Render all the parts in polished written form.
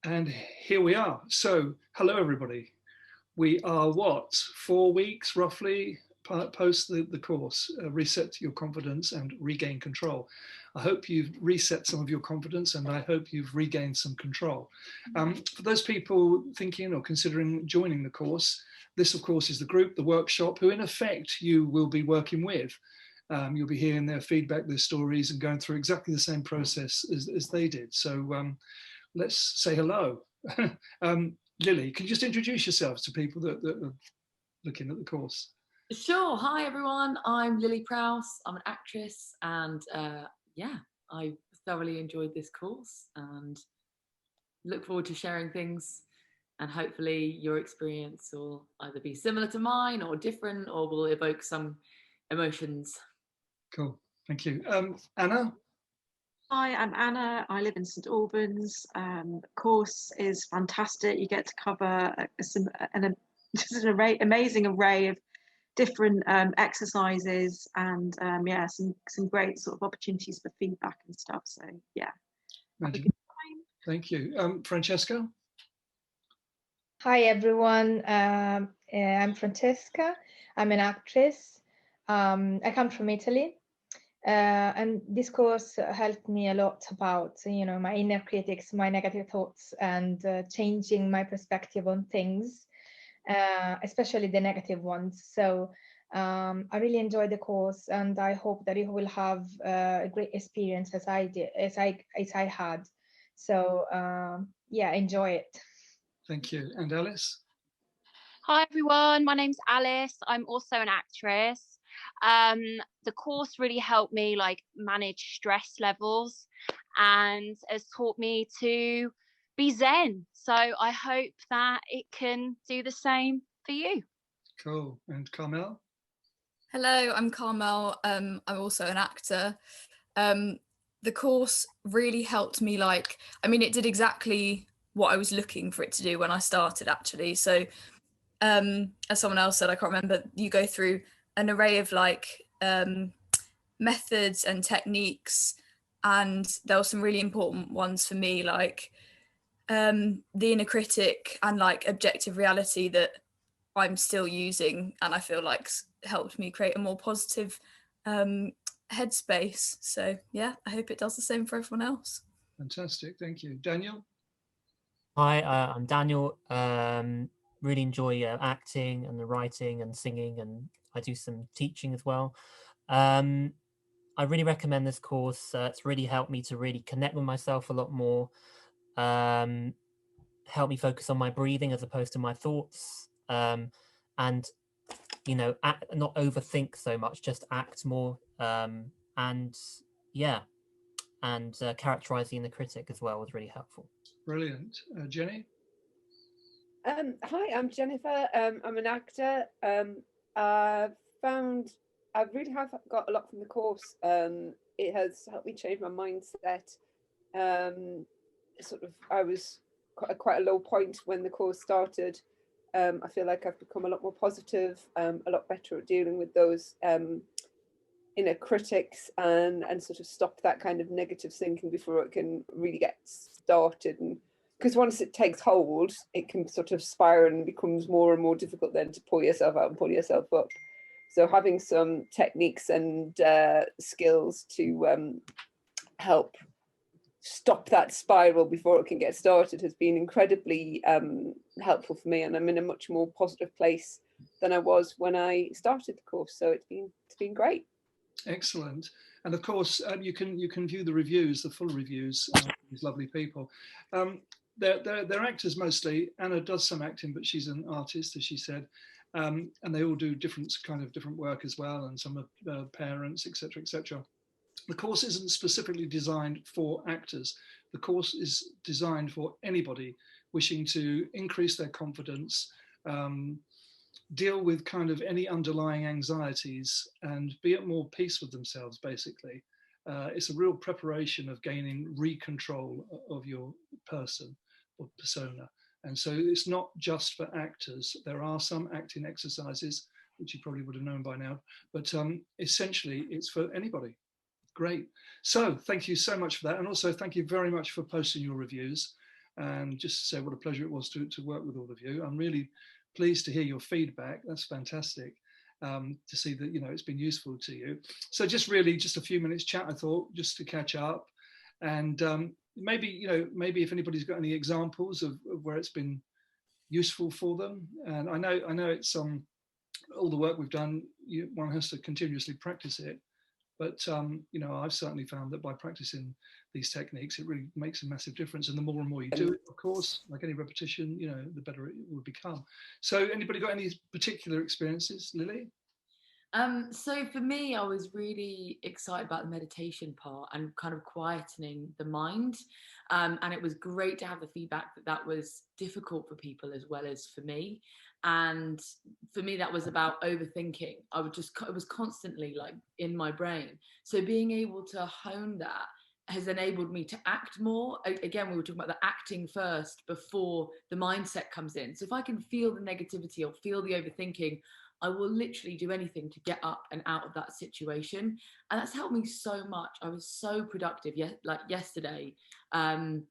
And here we are. So, hello everybody. We are what, 4 weeks roughly post the course, Reset Your Confidence and Regain Control. I hope you've reset some of your confidence and I hope you've regained some control. For those people thinking or considering joining the course, this of course is the group, the workshop, who in effect you will be working with. You'll be hearing their feedback, their stories, and going through exactly the same process as they did. So let's say hello. Lily, can you just introduce yourselves to people that are looking at the course? Sure. Hi, everyone. I'm Lily Prowse. I'm an actress, and yeah, I thoroughly enjoyed this course and look forward to sharing things. And hopefully, your experience will either be similar to mine or different, or will evoke some emotions. Cool. Thank you. Anna? Hi, I'm Anna. I live in St Albans. The course is fantastic. You get to cover just an amazing array of different exercises and yeah, some great sort of opportunities for feedback and stuff. So yeah, have a good time. Thank you. Francesca? Hi everyone, I'm Francesca. I'm an actress. I come from Italy, and this course helped me a lot about, my inner critics, my negative thoughts, and changing my perspective on things, especially the negative ones. So I really enjoyed the course, and I hope that you will have a great experience as I did, as I had. So yeah, enjoy it. Thank you. And Alice? Hi everyone, my name's Alice. I'm also an actress. The course really helped me manage stress levels and has taught me to be zen. So I hope that it can do the same for you. Cool. And Carmel? Hello, I'm Carmel. I'm also an actor. The course really helped me, it did exactly what I was looking for it to do when I started, actually. So as someone else said, I can't remember, you go through an array of methods and techniques, and there were some really important ones for me, the inner critic and objective reality that I'm still using, and I feel helped me create a more positive headspace. So yeah, I hope it does the same for everyone else. Fantastic, thank you. Daniel? Hi, I'm Daniel. Really enjoy acting and the writing and singing, and I do some teaching as well. I really recommend this course. It's really helped me to really connect with myself a lot more, help me focus on my breathing as opposed to my thoughts, and not overthink so much, just act more, and yeah, and characterizing the critic as well was really helpful. Brilliant. Jenny? Hi, I'm Jennifer. I'm an actor. I really have got a lot from the course. It has helped me change my mindset. I was quite a low point when the course started. I feel like I've become a lot more positive, a lot better at dealing with those inner critics and sort of stop that kind of negative thinking before it can really get started. And because once it takes hold, it can sort of spiral and becomes more and more difficult then to pull yourself out and pull yourself up. So having some techniques and skills to help stop that spiral before it can get started has been incredibly helpful for me, and I'm in a much more positive place than I was when I started the course. So it's been great. Excellent. And of course, you can view the reviews, the full reviews, these lovely people. They're actors mostly. Anna does some acting, but she's an artist, as she said. And they all do different work as well, and some are parents, etc., etc. The course isn't specifically designed for actors. The course is designed for anybody wishing to increase their confidence, deal with kind of any underlying anxieties, and be at more peace with themselves, basically. It's a real preparation of gaining re-control of your person or persona. And so it's not just for actors. There are some acting exercises, which you probably would have known by now, but essentially it's for anybody. Great. So thank you so much for that. And also thank you very much for posting your reviews. and just to say what a pleasure it was to work with all of you. I'm really pleased to hear your feedback. That's fantastic. To see that, it's been useful to you. So just a few minutes chat, I thought, just to catch up. And maybe if anybody's got any examples of where it's been useful for them. And I know it's all the work we've done, one has to continuously practice it. But I've certainly found that by practicing these techniques, it really makes a massive difference. And the more and more you do it, of course, like any repetition, the better it will become. So anybody got any particular experiences, Lily? So for me, I was really excited about the meditation part and kind of quietening the mind. And it was great to have the feedback that was difficult for people as well as for me. And for me, that was about overthinking. It was constantly like in my brain. So being able to hone that has enabled me to act more. Again, we were talking about the acting first before the mindset comes in. So if I can feel the negativity or feel the overthinking, I will literally do anything to get up and out of that situation. And that's helped me so much. I was so productive like yesterday, going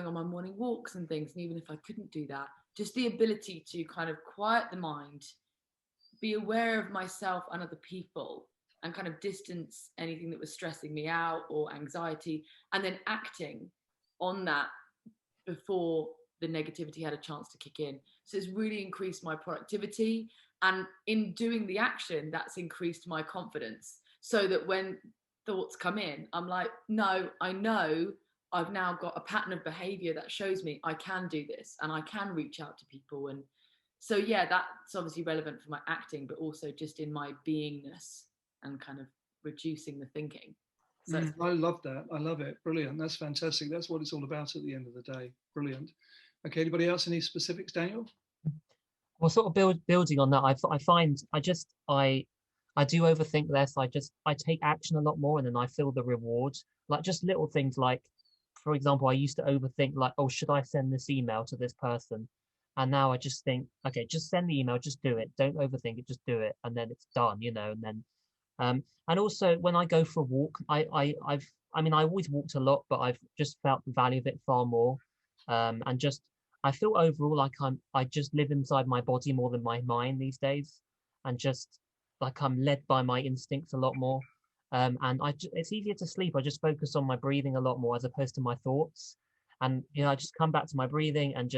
on my morning walks and things. And even if I couldn't do that, just the ability to kind of quiet the mind, be aware of myself and other people, and kind of distance anything that was stressing me out or anxiety, and then acting on that before the negativity had a chance to kick in. So it's really increased my productivity. And in doing the action, that's increased my confidence. So that when thoughts come in, I'm like, no, I know I've now got a pattern of behavior that shows me I can do this and I can reach out to people. And so, yeah, that's obviously relevant for my acting, but also just in my beingness and kind of reducing the thinking. So I love that. I love it. Brilliant. That's fantastic. That's what it's all about at the end of the day. Brilliant. Okay. Anybody else? Any specifics, Daniel? Well, sort of building on that, I find I do overthink less. I take action a lot more, and then I feel the reward. Like just little things, like for example, I used to overthink like, oh, should I send this email to this person? And now I just think, okay, just send the email, just do it. Don't overthink it, just do it, and then it's done, And then, and also when I go for a walk, I always walked a lot, but I've just felt the value of it far more, and just. I feel overall like I just live inside my body more than my mind these days, and just like I'm led by my instincts a lot more. And it's easier to sleep. I just focus on my breathing a lot more as opposed to my thoughts. And I just come back to my breathing and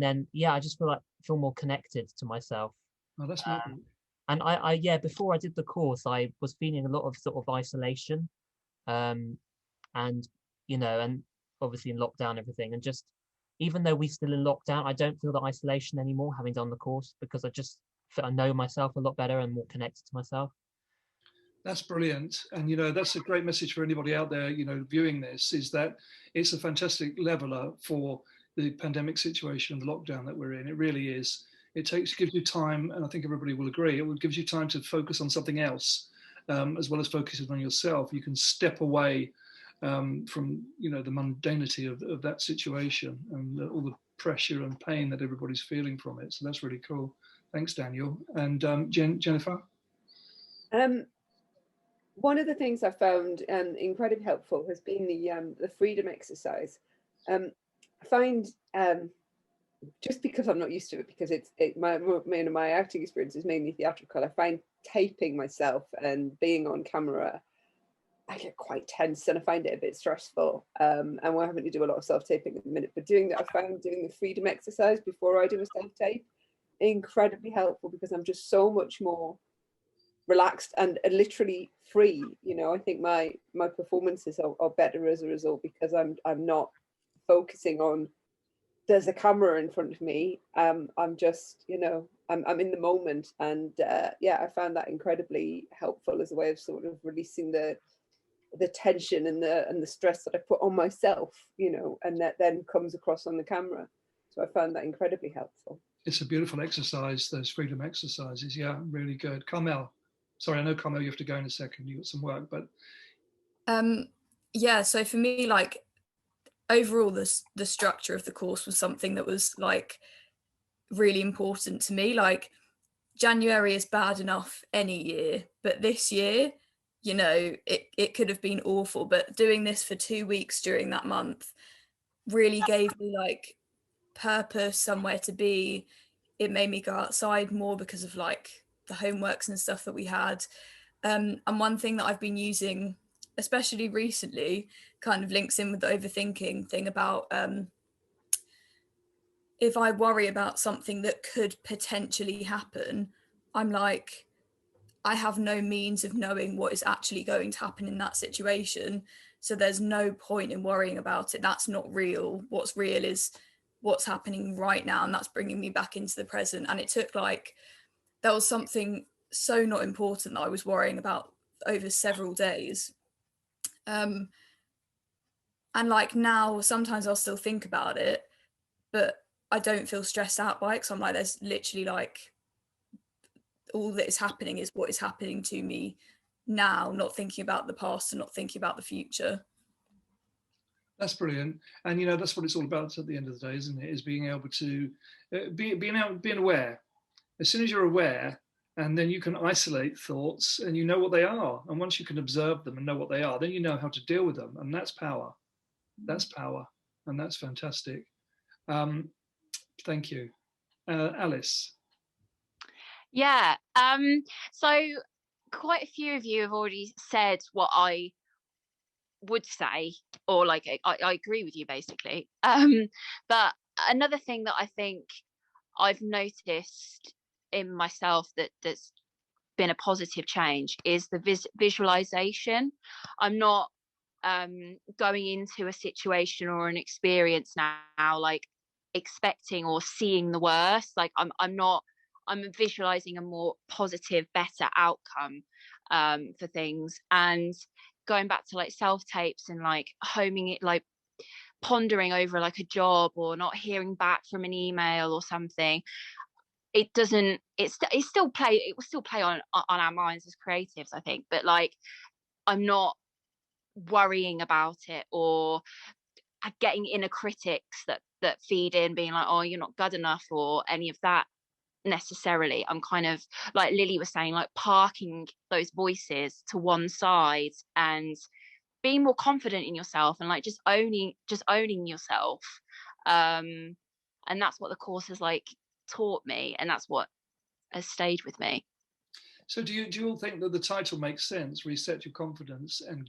then I just feel more connected to myself. Oh, that's lovely. And I before I did the course, I was feeling a lot of sort of isolation, and and obviously in lockdown, everything, and just. Even though we're still in lockdown, I don't feel the isolation anymore, having done the course, because I know myself a lot better and more connected to myself. That's brilliant. And, that's a great message for anybody out there, viewing this, is that it's a fantastic leveler for the pandemic situation and the lockdown that we're in. It really is. It gives you time, and I think everybody will agree, it gives you time to focus on something else, as well as focusing on yourself. You can step away from the mundanity of that situation and all the pressure and pain that everybody's feeling from it. So that's really cool. Thanks, Daniel. And Jennifer? One of the things I found incredibly helpful has been the freedom exercise. I find just because I'm not used to it, because my acting experience is mainly theatrical, I find taping myself and being on camera, I get quite tense and I find it a bit stressful. And we're having to do a lot of self-taping at the minute, but I found doing the freedom exercise before I do a self-tape incredibly helpful, because I'm just so much more relaxed and literally free. I think my performances are better as a result, because I'm not focusing on there's a camera in front of me. I'm just, I'm in the moment. And I found that incredibly helpful as a way of sort of releasing the tension and the stress that I put on myself, and that then comes across on the camera. So I found that incredibly helpful. It's a beautiful exercise, those freedom exercises. Yeah, really good. Carmel, sorry, I know, Carmel, you have to go in a second. You got some work, but. So for me, like overall, the structure of the course was something that was like really important to me. Like January is bad enough any year, but this year, it could have been awful. But doing this for 2 weeks during that month really gave me like purpose, somewhere to be. It made me go outside more because of like the homeworks and stuff that we had. And one thing that I've been using, especially recently, kind of links in with the overthinking thing about if I worry about something that could potentially happen, I'm like, I have no means of knowing what is actually going to happen in that situation. So there's no point in worrying about it. That's not real. What's real is what's happening right now. And that's bringing me back into the present. And it took like, there was something so not important that I was worrying about over several days. And like now, sometimes I'll still think about it, but I don't feel stressed out by it. Because I'm like, there's literally like, all that is happening is what is happening to me now, not thinking about the past and not thinking about the future. That's brilliant. And that's what it's all about at the end of the day, isn't it? Is being able to being aware. As soon as you're aware, and then you can isolate thoughts and you know what they are. And once you can observe them and know what they are, then you know how to deal with them. And that's power. That's power. And that's fantastic. Thank you. Alice. Yeah. So quite a few of you have already said what I would say, or like I agree with you basically. But another thing that I think I've noticed in myself that's been a positive change is the visualization. I'm not going into a situation or an experience now like expecting or seeing the worst. Like I'm visualizing a more positive, better outcome for things. And going back to like self tapes and like homing it, like pondering over like a job or not hearing back from an email or something, it will still play on our minds as creatives, I think, but like I'm not worrying about it or getting inner critics that feed in, being like, oh, you're not good enough or any of that necessarily. I'm kind of, like Lily was saying, like parking those voices to one side and being more confident in yourself and like just owning yourself. And that's what the course has like taught me, and that's what has stayed with me. So do you all think that the title makes sense? Reset your confidence and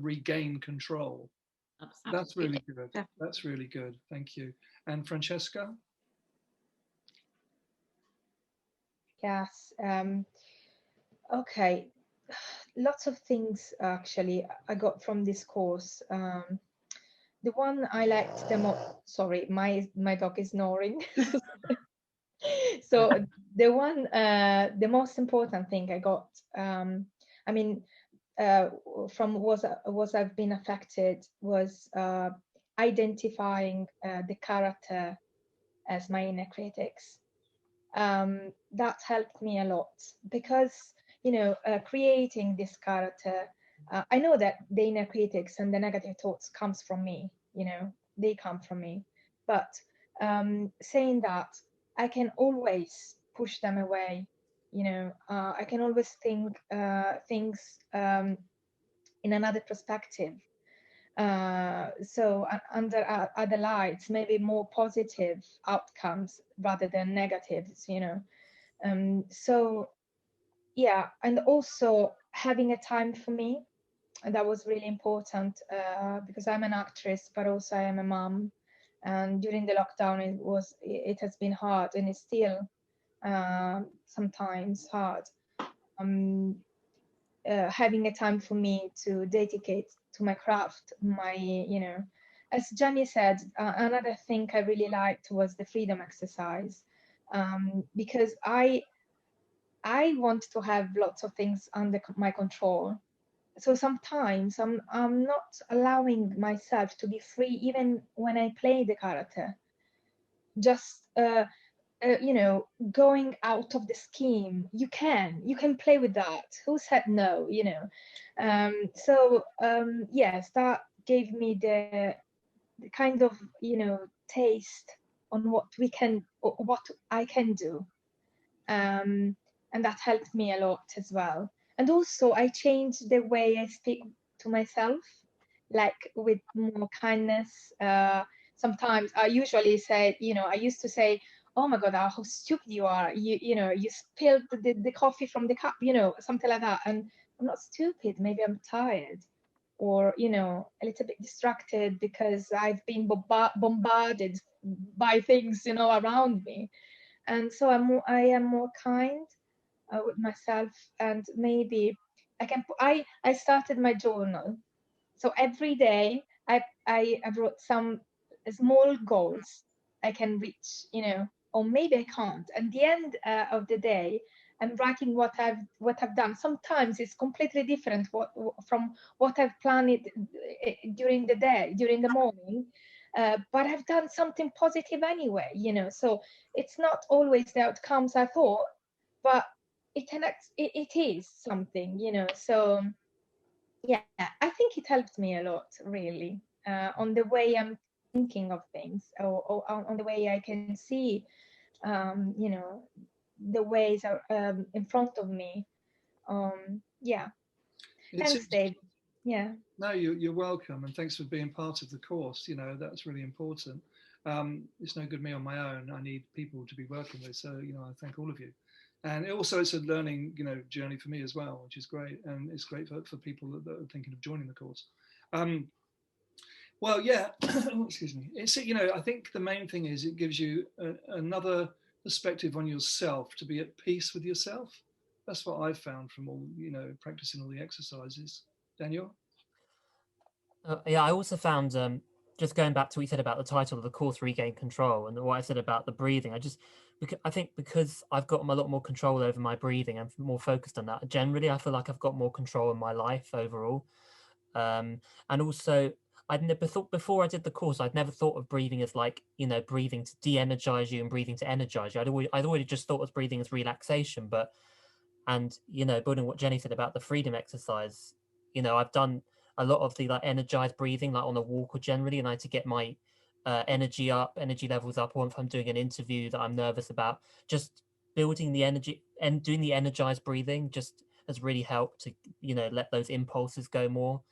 regain control. Absolutely. That's really good. That's really good. Thank you. And Francesca? Yes. Okay. Lots of things actually I got from this course. The one I liked the most. Sorry, my dog is snoring. So the most important thing I got. I mean, from was I've been affected was identifying the character as my inner critics. That helped me a lot because creating this character, I know that the inner critics and the negative thoughts comes from me, they come from me, but saying that I can always push them away. I can always think things in another perspective, so under other lights, maybe more positive outcomes rather than negatives. So yeah, and also having a time for me, and that was really important because I'm an actress, but also I am a mom. And during the lockdown, it has been hard, and it's still sometimes hard. Having a time for me to dedicate to my craft, as Jenny said, another thing I really liked was the freedom exercise, because I want to have lots of things under my control. So sometimes I'm not allowing myself to be free, even when I play the character. Just going out of the scheme. You can play with that. Who said no? Yes, that gave me the kind of taste on what I can do. And that helped me a lot as well. And also I changed the way I speak to myself, like with more kindness, sometimes I usually say, I used to say, oh my God, how stupid you are. You spilled the coffee from the cup, something like that. And I'm not stupid. Maybe I'm tired or, a little bit distracted because I've been bombarded by things, around me. And so I am more kind with myself, and maybe I started my journal. So every day I wrote some small goals I can reach, or maybe I can't. At the end of the day, I'm writing what I've done. Sometimes it's completely different from what I've planned during the day, during the morning. But I've done something positive anyway, So it's not always the outcomes I thought, but it is something, So yeah, I think it helped me a lot, really, on the way I'm thinking of things, or on the way I can see, the ways are in front of me. Yeah, thanks, Dave. Yeah. No, you're welcome, and thanks for being part of the course. That's really important. It's no good me on my own. I need people to be working with. So, I thank all of you. And it's a learning, journey for me as well, which is great. And it's great for people that are thinking of joining the course. Well, yeah, excuse me. I think the main thing is it gives you another perspective on yourself, to be at peace with yourself. That's what I've found from all, practicing all the exercises. Daniel? Yeah, I also found, just going back to what you said about the title of the course, Regain Control, and what I said about the breathing, I think because I've got a lot more control over my breathing, I'm more focused on that. Generally, I feel like I've got more control in my life overall. And also, I'd never thought, before I did the course, I'd never thought of breathing as like, breathing to de-energize you and breathing to energize you. I'd already just thought of breathing as relaxation, and building what Jenny said about the freedom exercise, I've done a lot of the like energized breathing, like on a walk or generally, and I to get my energy levels up, or if I'm doing an interview that I'm nervous about, just building the energy and doing the energized breathing just has really helped to let those impulses go more,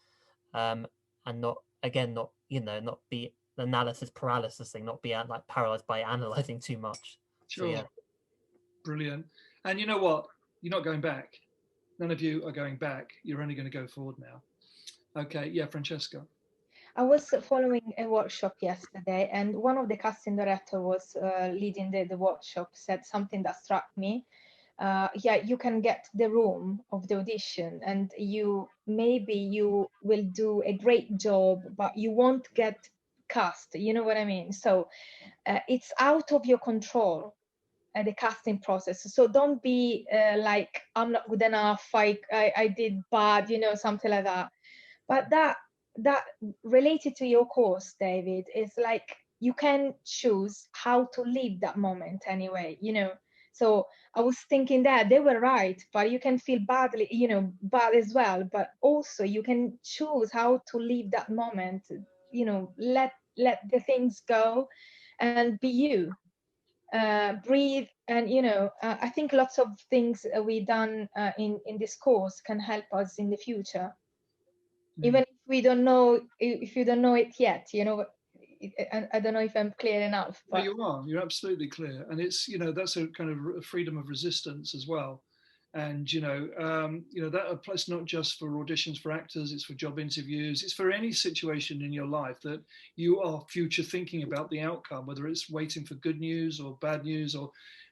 and not be analysis paralysis thing, not be like paralyzed by analyzing too much. Sure. So yeah. Brilliant. And you know what? You're not going back. None of you are going back. You're only going to go forward now. Okay. Yeah, Francesca. I was following a workshop yesterday, and one of the casting director was leading the workshop, said something that struck me. Yeah, you can get the room of the audition, and you will do a great job, but you won't get cast. You know what I mean? So it's out of your control, the casting process. So don't be like, I'm not good enough, I did bad, something like that. But that related to your course, David, is like you can choose how to live that moment anyway, So I was thinking that they were right, but you can feel badly, bad as well. But also you can choose how to live that moment, let the things go and be you. Breathe, and I think lots of things we done in this course can help us in the future, even if we don't know, if you don't know it yet. I don't know if I'm clear enough, No, but you are. You're absolutely clear, and it's that's a kind of freedom of resistance as well. And that applies not just for auditions for actors, it's for job interviews, it's for any situation in your life that you are future thinking about the outcome, whether it's waiting for good news or bad news. Or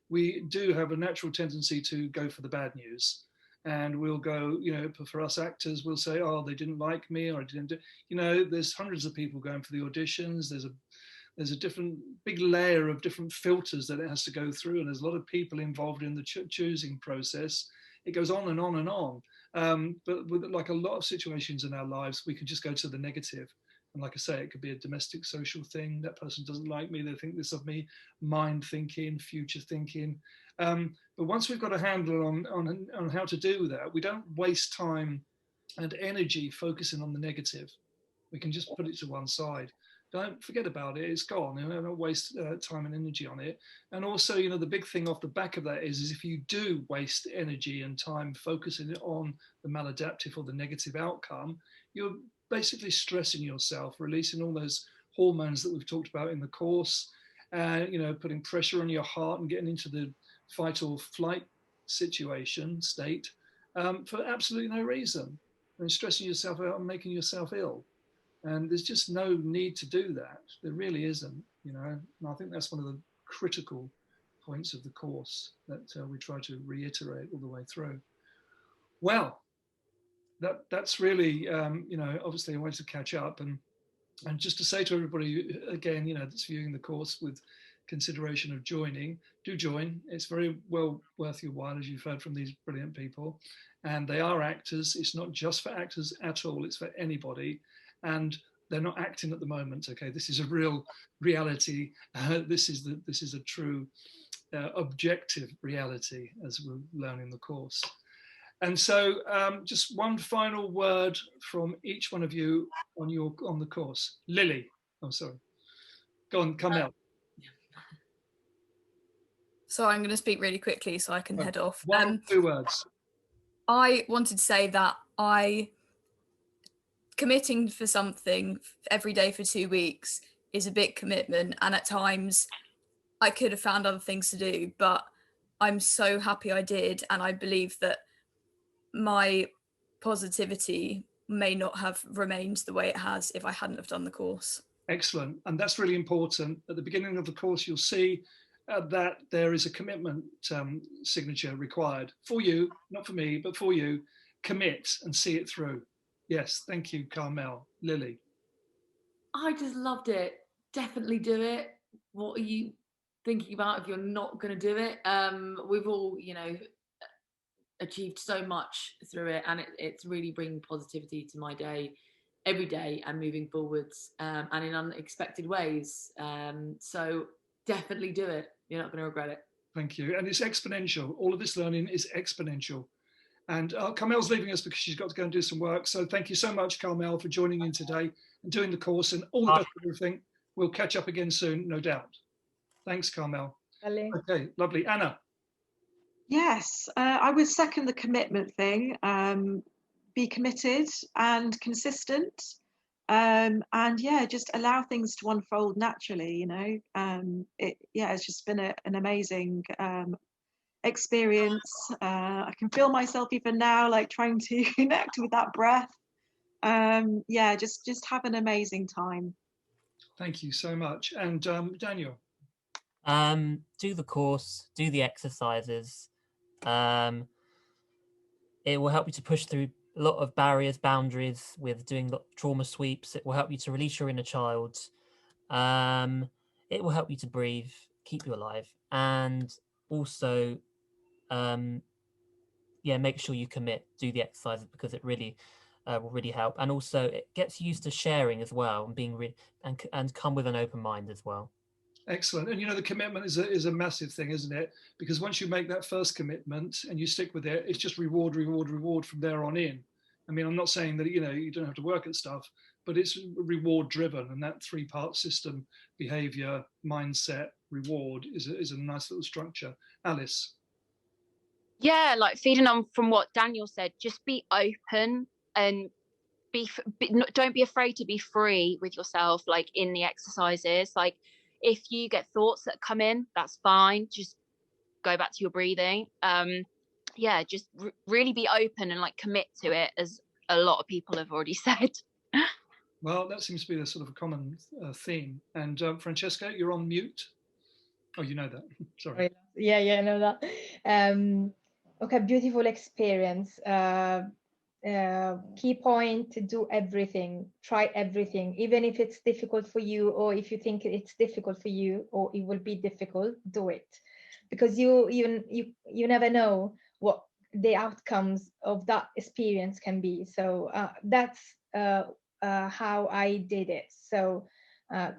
we do have a natural tendency to go for the bad news, and we'll go, for us actors, we'll say, oh, they didn't like me, or I didn't do, there's hundreds of people going for the auditions. There's a different big layer of different filters that it has to go through, and there's a lot of people involved in the choosing process. It goes on and on and on. But with like a lot of situations in our lives, we can just go to the negative. And like I say, it could be a domestic social thing. That person doesn't like me, they think this of me. Mind thinking, future thinking. But once we've got a handle on how to do that, we don't waste time and energy focusing on the negative. We can just put it to one side. Don't forget about it. It's gone. Don't waste time and energy on it. And also, the big thing off the back of that is if you do waste energy and time focusing on the maladaptive or the negative outcome, you're basically stressing yourself, releasing all those hormones that we've talked about in the course, you know, putting pressure on your heart and getting into the fight or flight state for absolutely no reason, and stressing yourself out and making yourself ill. And there's just no need to do that. There really isn't, you know. And I think that's one of the critical points of the course that we try to reiterate all the way through. Well, that's really, you know, obviously a way to catch up. And just to say to everybody, again, you know, that's viewing the course with consideration of joining, do join. It's very well worth your while, as you've heard from these brilliant people. And they are actors. It's not just for actors at all. It's for anybody. And they're not acting at the moment. Okay, this is a real reality. This is a true objective reality, as we'll learn in the course. And so just one final word from each one of you on the course. Lily, oh, sorry. Go on, Carmel. So I'm going to speak really quickly so I can head off. 1 or 2 words. I wanted to say that committing for something every day for 2 weeks is a big commitment, and at times I could have found other things to do, but I'm so happy I did, and I believe that my positivity may not have remained the way it has if I hadn't have done the course. Excellent, and that's really important. At the beginning of the course, you'll see that there is a commitment signature required for you, not for me, but for you. Commit and see it through. Yes, thank you, Carmel. Lily. I just loved it. Definitely do it. What are you thinking about if you're not going to do it? We've all, you know, achieved so much through it, and it's really bringing positivity to my day every day and moving forwards, and in unexpected ways. So definitely do it. You're not going to regret it. Thank you. And it's exponential. All of this learning is exponential. And Carmel's leaving us because she's got to go and do some work. So thank you so much, Carmel, for joining in today and doing the course, and all the best of everything. We'll catch up again soon, no doubt. Thanks, Carmel. Okay, lovely. Anna. Yes, I would second the commitment thing. Be committed and consistent, and yeah, just allow things to unfold naturally. You know, it's just been an amazing experience. I can feel myself even now, like trying to connect with that breath. Yeah, just have an amazing time. Thank you so much. And Daniel. Do the course, do the exercises. It will help you to push through a lot of barriers, boundaries with doing trauma sweeps. It will help you to release your inner child. It will help you to breathe, keep you alive, and also, make sure you commit, do the exercises, because it really will really help. And also, it gets you used to sharing as well, and being and come with an open mind as well. Excellent. And you know, the commitment is a massive thing, isn't it? Because once you make that first commitment and you stick with it, it's just reward from there on in. I mean, I'm not saying that, you know, you don't have to work at stuff, but it's reward driven, and that 3-part system: behavior, mindset, reward is a nice little structure. Alice. Yeah, like feeding on from what Daniel said, just be open and don't be afraid to be free with yourself, like in the exercises. Like if you get thoughts that come in, that's fine, just go back to your breathing. Just really be open and like commit to it, as a lot of people have already said. Well, that seems to be the sort of a common theme. And Francesca, you're on mute. Oh, you know that. Sorry. Yeah, I know that. Okay, beautiful experience. Key point: to do everything, try everything, even if it's difficult for you, or if you think it's difficult for you, or it will be difficult, do it, because you never know what the outcomes of that experience can be. So that's how I did it. So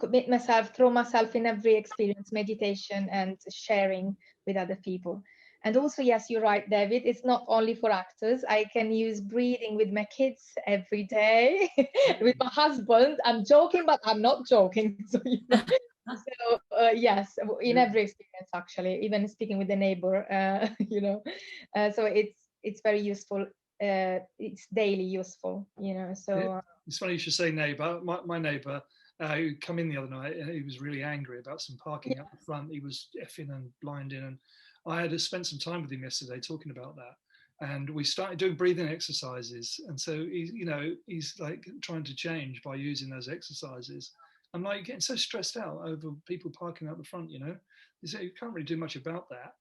commit myself, throw myself in every experience, meditation and sharing with other people. And also, yes, you're right, David, it's not only for actors. I can use breathing with my kids every day, with my husband. I'm joking, but I'm not joking. So, yes, in every experience, actually, even speaking with the neighbor, so it's very useful. It's daily useful, so. It's funny you should say neighbour. My neighbour, who come in the other night, and he was really angry about some parking up the front. He was effing and blinding, and I had to spend some time with him yesterday talking about that. And we started doing breathing exercises, and so he's like trying to change by using those exercises. I'm like getting so stressed out over people parking out the front. You can't really do much about that.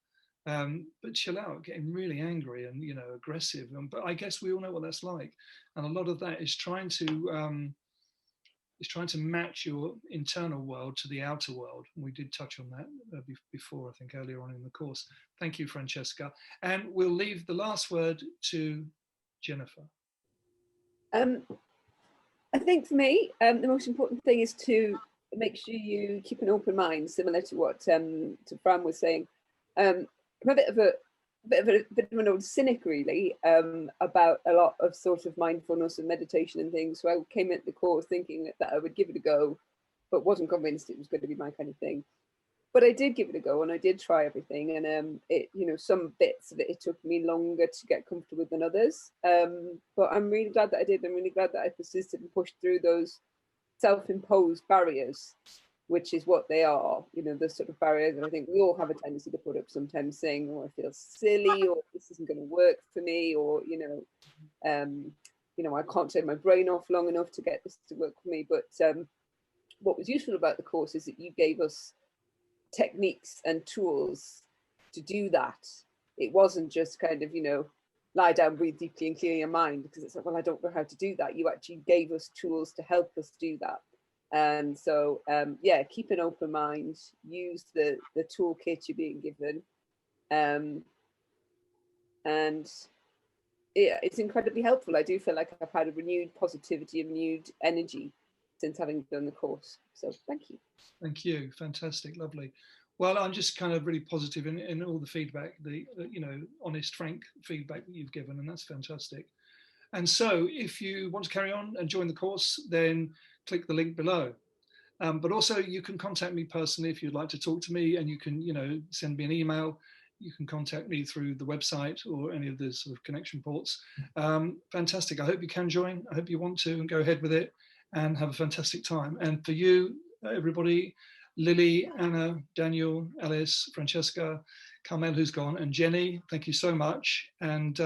But chill out, getting really angry and aggressive. But I guess we all know what that's like, and a lot of that is trying to match your internal world to the outer world. We did touch on that before, I think, earlier on in the course. Thank you, Francesca. And we'll leave the last word to Jennifer. I think for me, the most important thing is to make sure you keep an open mind, similar to what to Fran was saying. I'm a bit of an old cynic, really, about a lot of sort of mindfulness and meditation and things. So I came into the course thinking that I would give it a go, but wasn't convinced it was going to be my kind of thing. But I did give it a go, and I did try everything. And some bits of it took me longer to get comfortable with than others. But I'm really glad that I did. I'm really glad that I persisted and pushed through those self-imposed barriers, which is what they are, the sort of barriers that I think we all have a tendency to put up sometimes, saying, oh, I feel silly, or this isn't going to work for me, or I can't turn my brain off long enough to get this to work for me. But what was useful about the course is that you gave us techniques and tools to do that. It wasn't just kind of lie down, breathe deeply and clear your mind, because it's like, well, I don't know how to do that. You actually gave us tools to help us do that. And so, keep an open mind, use the toolkit you're being given. And it's incredibly helpful. I do feel like I've had a renewed positivity, a renewed energy since having done the course. So thank you. Thank you. Fantastic. Lovely. Well, I'm just kind of really positive in all the feedback, the honest, frank feedback that you've given, and that's fantastic. And so if you want to carry on and join the course, then click the link below. But also you can contact me personally if you'd like to talk to me, and you can, send me an email. You can contact me through the website or any of the sort of connection ports. Fantastic. I hope you can join. I hope you want to and go ahead with it and have a fantastic time. And for you, everybody, Lily, Anna, Daniel, Alice, Francesca, Carmel, who's gone, and Jenny, thank you so much. And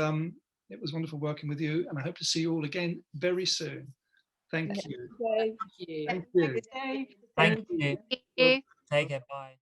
it was wonderful working with you, and I hope to see you all again very soon. Thank you. Thank you. Thank you. Thank you. Take care. Bye.